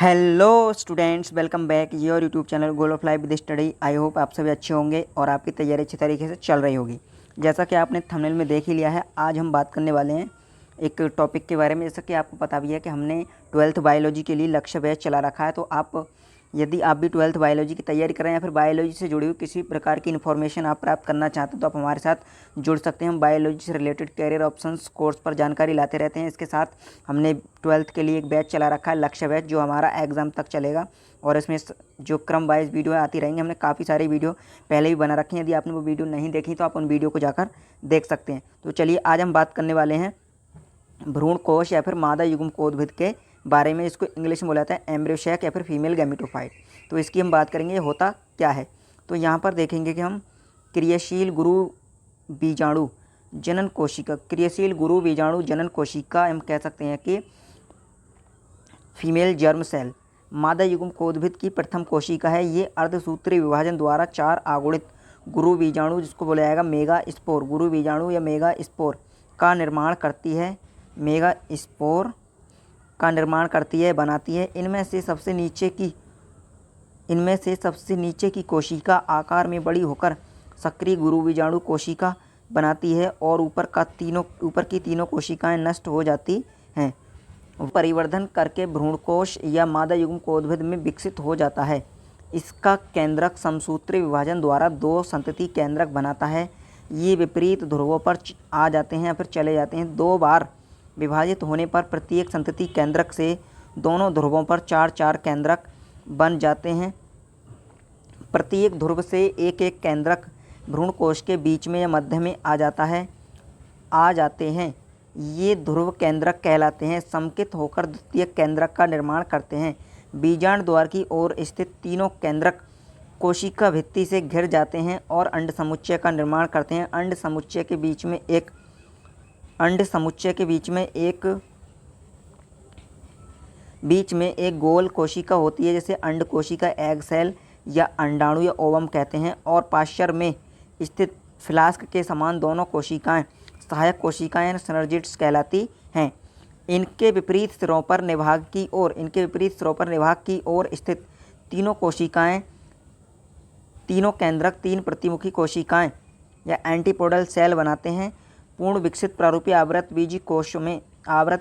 Hello students, welcome back your YouTube channel goal of life with study. I hope आप सभी अच्छे होंगे और आपकी तैयारी अच्छी तरीके से चल रही होगी। जैसा कि आपने थंबनेल में देख ही लिया है, आज हम बात करने वाले हैं एक टॉपिक के बारे में। जैसा कि आपको पता भी है कि हमने 12th बायोलॉजी के लिए लक्ष्य बैच चला रखा है। तो यदि आप भी 12th बायोलॉजी की तैयारी कर रहे हैं या फिर बायोलॉजी से जुड़ी हुई किसी प्रकार की इन्फॉर्मेशन आप प्राप्त करना चाहते हैं तो आप हमारे साथ जुड़ सकते हैं। हम बायोलॉजी से रिलेटेड कैरियर ऑप्शंस कोर्स पर जानकारी लाते रहते हैं। इसके साथ हमने 12th के लिए एक बैच चला रखा है, लक्ष्य बैच, जो हमारा एग्ज़ाम तक चलेगा और इसमें जो क्रम वाइज वीडियो आती रहेंगी। हमने काफ़ी सारी वीडियो पहले भी बना रखी हैं। यदि आपने वो वीडियो नहीं देखी तो आप उन वीडियो को जाकर देख सकते हैं। तो चलिए, आज हम बात करने वाले हैं भ्रूण कोश या फिर मादा युग्मकोद्भिद के बारे में। इसको इंग्लिश में बोला जाता है एम्ब्रियोसेक या फिर फीमेल गैमेटोफाइट। तो इसकी हम बात करेंगे, ये होता क्या है। तो यहाँ पर देखेंगे कि हम क्रियाशील गुरु बीजाणु जनन कोशिका, क्रियाशील गुरु बीजाणु जनन कोशिका हम कह सकते हैं कि फीमेल जर्म सेल मादा युग्मकोद्भिद की प्रथम कोशिका है। ये अर्धसूत्री विभाजन द्वारा 4 आगुणित गुरु बीजाणु, जिसको बोला जाएगा मेगा स्पोर, गुरु बीजाणु या मेगा स्पोर का निर्माण करती है। मेगा स्पोर का निर्माण करती है, बनाती है। इनमें से सबसे नीचे की कोशिका आकार में बड़ी होकर सक्रिय गुरु बीजाणु कोशिका बनाती है और ऊपर की तीनों कोशिकाएं नष्ट हो जाती हैं। परिवर्धन करके भ्रूणकोश या मादा युग्मकोद्भिद में विकसित हो जाता है। इसका केंद्रक समसूत्री विभाजन द्वारा 2 संतति केंद्रक बनाता है। ये विपरीत ध्रुवों पर आ जाते हैं या फिर चले जाते हैं। 2 बार विभाजित होने पर प्रत्येक संतति केंद्रक से दोनों ध्रुवों पर 4-4 केंद्रक बन जाते हैं। प्रत्येक ध्रुव से एक केंद्रक भ्रूणकोश के बीच में या मध्य में आ जाते हैं। ये ध्रुव केंद्रक कहलाते हैं। समकित होकर द्वितीयक केंद्रक का निर्माण करते हैं। बीजांड द्वार की ओर स्थित तीनों केंद्रक कोशिका भित्ति से घिर जाते हैं और अंड समुच्चय का निर्माण करते हैं। अंड समुच्चय के बीच में एक गोल कोशिका होती है, जैसे अंड कोशिका, एग सेल या अंडाणु या ओवम कहते हैं। और पाश्चर में स्थित फ्लास्क के समान दोनों कोशिकाएं सहायक कोशिकाएं सिनर्जिड्स कहलाती हैं। इनके विपरीत सिरों पर निभाग की ओर स्थित तीनों केंद्रक 3 प्रतिमुखी कोशिकाएं या एंटीपोडल सेल बनाते हैं। पूर्ण विकसित प्रारूपीय आवृत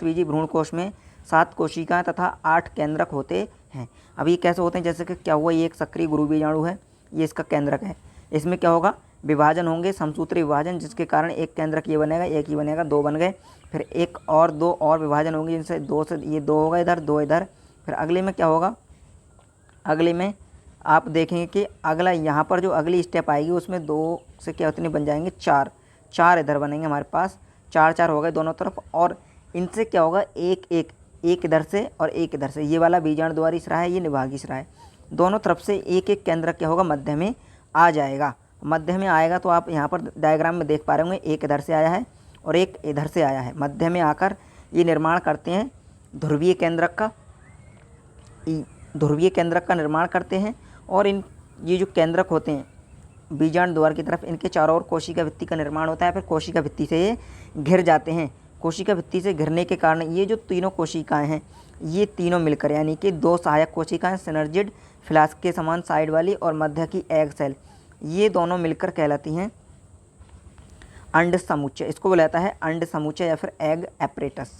बीजी भ्रूणकोश में 7 कोशिकाएं तथा 8 केंद्रक होते हैं। अब ये कैसे होते हैं, जैसे कि क्या हुआ, ये एक सक्रिय गुरु बीजाणु है, ये इसका केंद्रक है। इसमें क्या होगा, विभाजन होंगे, समसूत्री विभाजन, जिसके कारण एक केंद्रक ये बनेगा, एक ही बनेगा, 2 बन गए। फिर एक और 2 और विभाजन होंगे, जिनसे 2 से ये 2 होगा इधर, 2 इधर। फिर अगले में क्या होगा, अगले में आप देखेंगे कि अगला यहाँ पर जो अगली स्टेप आएगी उसमें 2 से क्या कितने बन जाएंगे, 4 इधर बनेंगे हमारे पास, 4 हो गए दोनों तरफ। और इनसे क्या होगा, एक इधर से और एक इधर से। ये वाला बीजाणु द्वारी स्राव है, ये निभागी स्राव है। दोनों तरफ से एक केंद्रक क्या होगा, मध्य में आ जाएगा। मध्य में आएगा तो आप यहाँ पर डायग्राम में देख पा रहे होंगे, एक इधर से आया है और एक इधर से आया है। मध्य में आकर ये निर्माण करते हैं ध्रुवीय केंद्रक का निर्माण करते हैं। और ये जो केंद्रक होते हैं बीजाणु द्वार की तरफ, इनके चारों ओर कोशिका भित्ति का निर्माण होता है। फिर कोशिका भित्ति से ये घिर जाते हैं। कोशिका भित्ति से घिरने के कारण ये जो तीनों कोशिकाएं हैं, ये तीनों मिलकर, यानी कि 2 सहायक कोशिकाएं सिनर्जिड फ्लास्क के समान साइड वाली और मध्य की एग सेल, ये दोनों मिलकर कहलाती हैं अंड समुच्चय। इसको बोला जाता है अंड समुच्चय या फिर एग एपरेटस।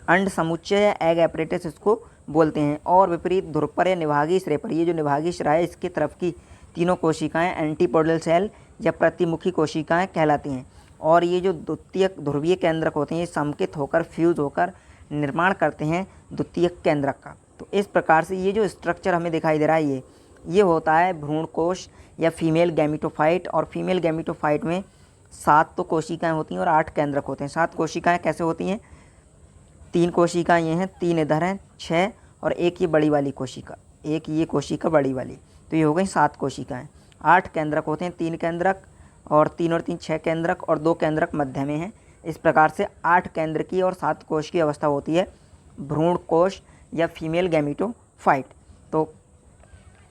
अंड समुच्चय या एग एपरेटस इसको बोलते हैं। और विपरीत ध्रुव पर या निभागी सिरे पर, ये जो निभागी सिरा है, इसकी तरफ की तीनों कोशिकाएं एंटीपोडल सेल या प्रतिमुखी कोशिकाएं कहलाती हैं। और ये जो द्वितीयक ध्रुवीय केंद्रक होते हैं, ये समकित होकर फ्यूज होकर निर्माण करते हैं द्वितीयक केंद्रक का। तो इस प्रकार से ये जो स्ट्रक्चर हमें दिखाई दे रहा है, ये होता है भ्रूणकोश या फीमेल गैमेटोफाइट। और फीमेल गैमेटोफाइट में 7 तो कोशिकाएं होती हैं और 8 केंद्रक होते हैं। 7 कोशिकाएं कैसे होती हैं, 3 कोशिकाएं ये हैं, 3 इधर हैं, 6 और एक ये बड़ी वाली कोशिका, एक ये कोशिका बड़ी वाली। तो ये हो गई 7 कोशिकाएं। 8 केंद्रक होते हैं, 3 केंद्रक और 3 और 3 6 केंद्रक और 2 केंद्रक मध्य में हैं। इस प्रकार से 8 केंद्र की और 7 कोश की अवस्था होती है भ्रूणकोश या फीमेल गैमेटोफाइट। तो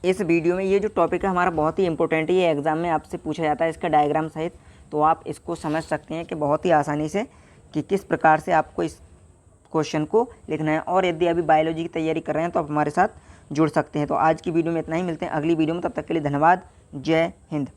इस वीडियो में ये जो टॉपिक है हमारा बहुत ही इंपॉर्टेंट है, ये एग्ज़ाम में आपसे पूछा जाता है इसका डायग्राम सहित। तो आप इसको समझ सकते हैं कि बहुत ही आसानी से कि किस प्रकार से आपको इस क्वेश्चन को लिखना है। और यदि अभी बायोलॉजी की तैयारी कर रहे हैं तो आप हमारे साथ जुड़ सकते हैं। तो आज की वीडियो में इतना ही, मिलते हैं अगली वीडियो में, तब तक के लिए धन्यवाद। जय हिंद।